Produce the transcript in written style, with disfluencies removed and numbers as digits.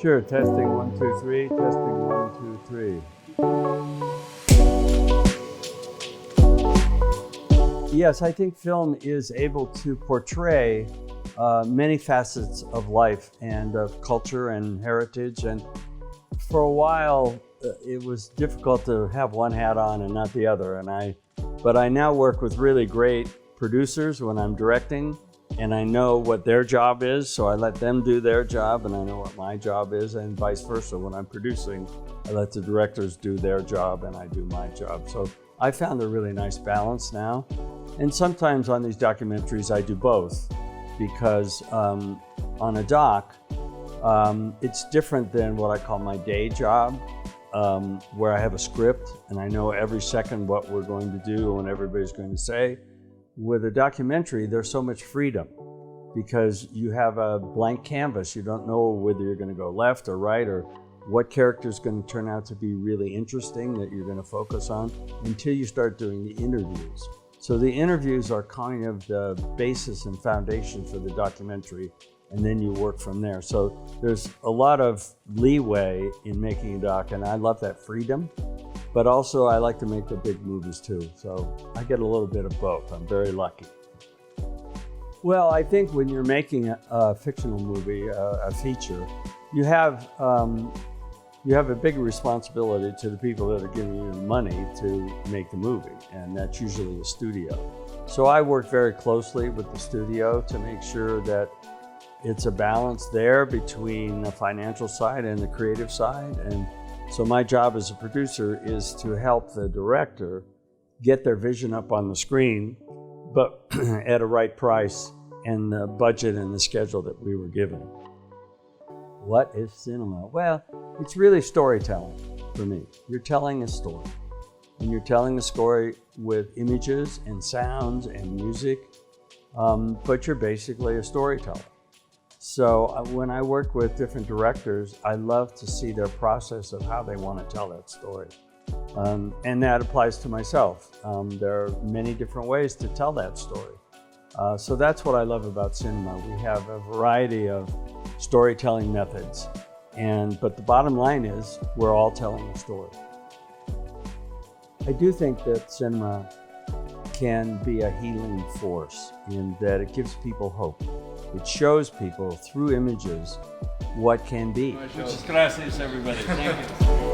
Sure, testing 1, 2, 3, testing 1, 2, 3. Yes, I think film is able to portray many facets of life and of culture and heritage. And for a while, it was difficult to have one hat on and not the other. But I now work with really great producers when I'm directing, and I know what their job is, so I let them do their job, and I know what my job is, and vice versa. When I'm producing, I let the directors do their job, and I do my job. So I found a really nice balance now. And sometimes on these documentaries, I do both, because on a doc, it's different than what I call my day job, where I have a script, and I know every second what we're going to do and what everybody's going to say. With a documentary, there's so much freedom because you have a blank canvas. You don't know whether you're going to go left or right or what character is going to turn out to be really interesting that you're going to focus on until you start doing the interviews. So the interviews are kind of the basis and foundation for the documentary, and then you work from there. So there's a lot of leeway in making a doc, and I love that freedom. But also I like to make the big movies too. So I get a little bit of both. I'm very lucky. Well, I think when you're making a fictional movie, a feature, you have a big responsibility to the people that are giving you the money to make the movie, and that's usually a studio. So I work very closely with the studio to make sure that it's a balance there between the financial side and the creative side. And so my job as a producer is to help the director get their vision up on the screen, but at a right price and the budget and the schedule that we were given. What is cinema? Well, it's really storytelling for me. You're telling a story, and you're telling a story with images and sounds and music, but you're basically a storyteller. So when I work with different directors, I love to see their process of how they want to tell that story. And that applies to myself. There are many different ways to tell that story. So that's what I love about cinema. We have a variety of storytelling methods, but the bottom line is we're all telling a story. I do think that cinema can be a healing force in that it gives people hope. It shows people through images what can be. Muchas gracias, everybody. Thank you.